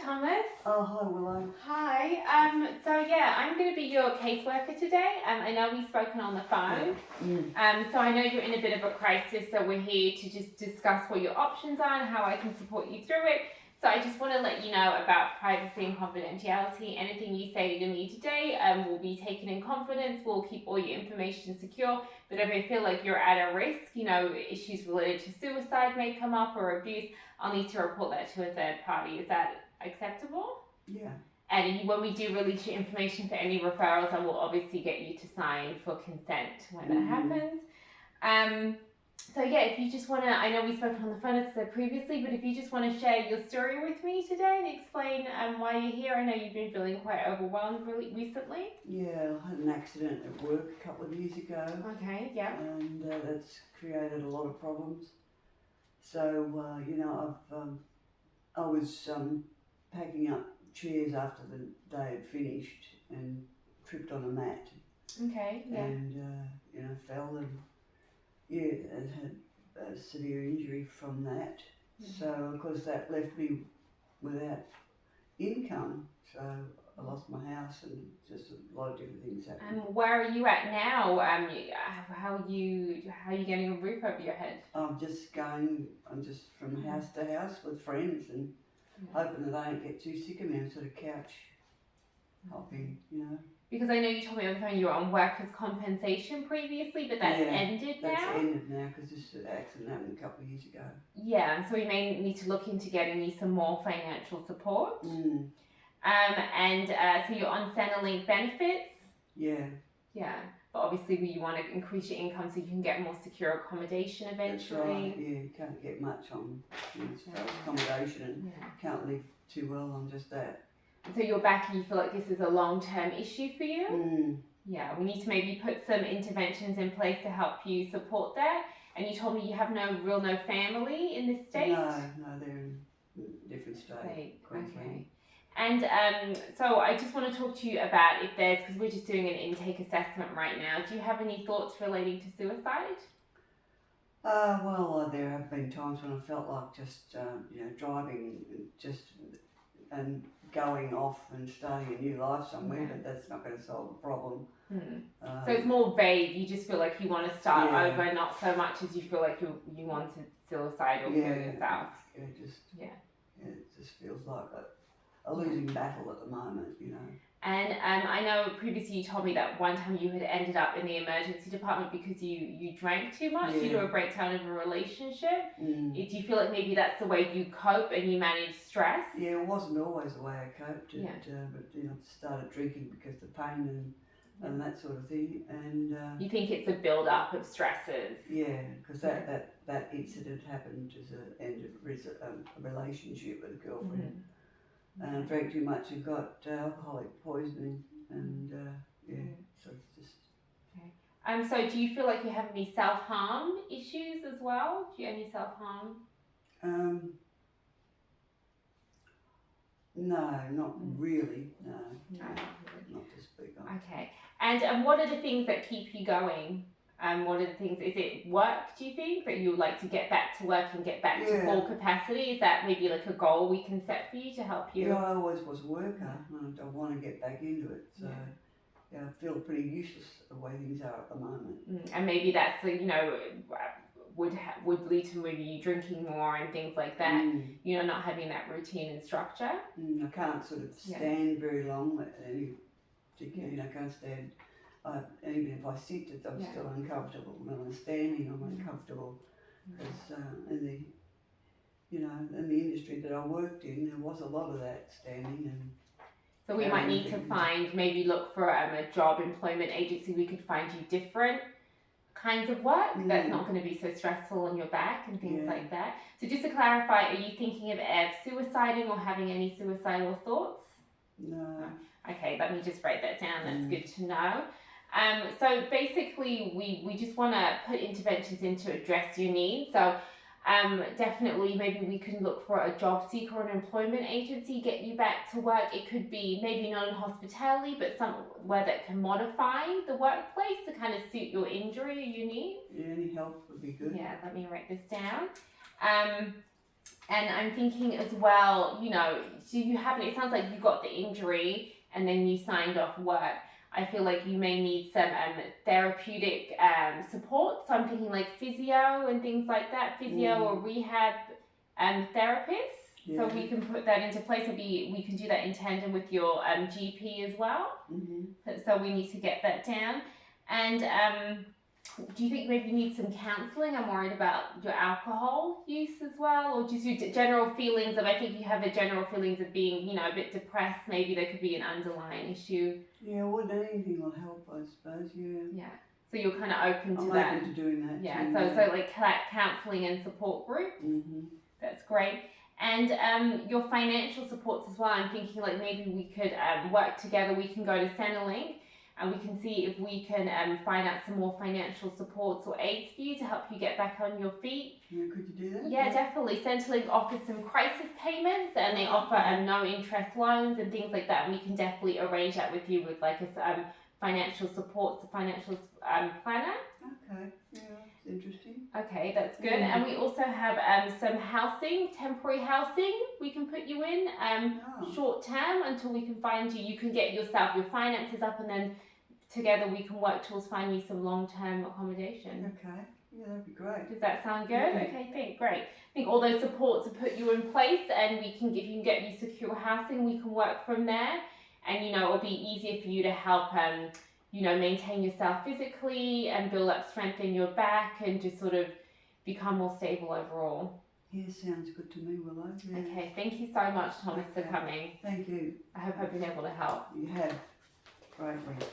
Thomas. Oh, hi, Willow. Hi. I'm going to be your caseworker today. I know we've spoken on the phone. So I know you're in a bit of a crisis, so we're here to just discuss what your options are and how I can support you through it. So I just want to let you know about privacy and confidentiality. Anything you say to me today will be taken in confidence. We'll keep all your information secure. But if I feel like you're at a risk, issues related to suicide may come up or abuse, I'll need to report that to a third party. Is that acceptable? Yeah. And when we do release your information for any referrals, I will obviously get you to sign for consent when that happens. If you just want to, I know we spoke on the phone as I said previously, but if you just want to share your story with me today and explain why you're here. I know you've been feeling quite overwhelmed really recently. Yeah, I had an accident at work a couple of years ago. Okay, yeah. And that's created a lot of problems. So, I was packing up chairs after the day had finished and tripped on a mat. Okay, yeah. And, fell and, and had a severe injury from that. So, of course, that left me without income. So I lost my house and just a lot of different things happened. And where are you at now? How are you getting a roof over your head? I'm just from house to house with friends and hoping that I don't get too sick of me. I'm sort of couch hopping, Because I know you told me on the phone you were on workers' compensation previously, but that's ended now? That's ended now because this accident happened a couple of years ago. Yeah, so we may need to look into getting you some more financial support. So you're on Centrelink benefits? Yeah. Yeah, but obviously you want to increase your income so you can get more secure accommodation eventually. That's right, yeah, you can't get much on accommodation and can't live too well on just that. So you're back and you feel like this is a long-term issue for you? Yeah, we need to maybe put some interventions in place to help you support that. And you told me you have no family in this state? No, they're in a different state. Okay. And so I just want to talk to you about because we're just doing an intake assessment right now. Do you have any thoughts relating to suicide? There have been times when I felt like just, driving and going off and starting a new life somewhere, but that's not going to solve the problem. So it's more vague. You just feel like you want to start over, not so much as you feel like you wanted suicide or kill yourself. It just feels like a losing battle at the moment, And I know previously you told me that one time you had ended up in the emergency department because you drank too much due to a breakdown of a relationship. Do you feel like maybe that's the way you cope and you manage stress? Yeah, it wasn't always the way I coped, but I started drinking because of the pain and that sort of thing. And you think it's a build-up of stresses? Yeah, because that incident happened as an end of a relationship with a girlfriend. And I drank too much and got alcoholic poisoning, and so it's just. Okay. So do you feel like you have any self-harm issues as well? Do you have any self-harm? No, not really. No, not to speak of. Okay. And what are the things that keep you going? What are the things, is it work, do you think, that you would like to get back to work and get back to full capacity? Is that maybe like a goal we can set for you to help you? Yeah, I always was a worker and I want to get back into it. So I feel pretty useless the way things are at the moment. And maybe that's, would lead to maybe you drinking more and things like that, not having that routine and structure. I can't sort of stand very long at any particular, I can't stand. Even if I sit, I'm still uncomfortable. When I'm standing, I'm uncomfortable because in the industry that I worked in, there was a lot of that standing. And so we might need to look for a job employment agency. We could find you different kinds of work that's not going to be so stressful on your back and things like that. So just to clarify, are you thinking of suiciding or having any suicidal thoughts? No. Okay, let me just write that down. That's good to know. So basically, we just want to put interventions in to address your needs. So definitely, maybe we can look for a job seeker or an employment agency, get you back to work. It could be maybe not in hospitality, but somewhere that can modify the workplace to kind of suit your injury or your needs. Yeah, any help would be good. Yeah, let me write this down. And I'm thinking as well, you know, so you haven't, it sounds like you got the injury and then you signed off work. I feel like you may need some therapeutic support. So I'm thinking like physio and things like that, physio or rehab therapists. Yeah. So we can put that into place. We can do that in tandem with your GP as well. So we need to get that down. And do you think maybe you need some counselling? I'm worried about your alcohol use as well, or just your general feelings of, I think you have a general feelings of being, you know, a bit depressed. Maybe there could be an underlying issue. Yeah, well, anything will help, I suppose, yeah. Yeah. So you're kind of open to I'm that. open to doing that Yeah, too, so like counselling and support group. That's great. And your financial supports as well. I'm thinking like maybe we could work together. We can go to Centrelink and we can see if we can find out some more financial supports or aids for you to help you get back on your feet. Yeah, could you do that? Yeah, definitely. Centrelink offers some crisis payments and they offer no interest loans and things like that. And we can definitely arrange that with you with like a financial support, financial planner. Okay, yeah, that's interesting. Okay, that's good. And we also have some housing, temporary housing we can put you in short term until we can find you. You can get yourself, your finances up, and then together we can work towards finding you some long-term accommodation. Okay, yeah, that'd be great. Does that sound good? Okay, great. I think all those supports are put you in place and we can get you secure housing. We can work from there and, you know, it'll be easier for you to help you know, maintain yourself physically and build up strength in your back and just sort of become more stable overall. Yeah, sounds good to me, Willow. Yeah. Okay, thank you so much, Thomas, for coming. Thank you. I hope I've been able to help. You have. Greatly.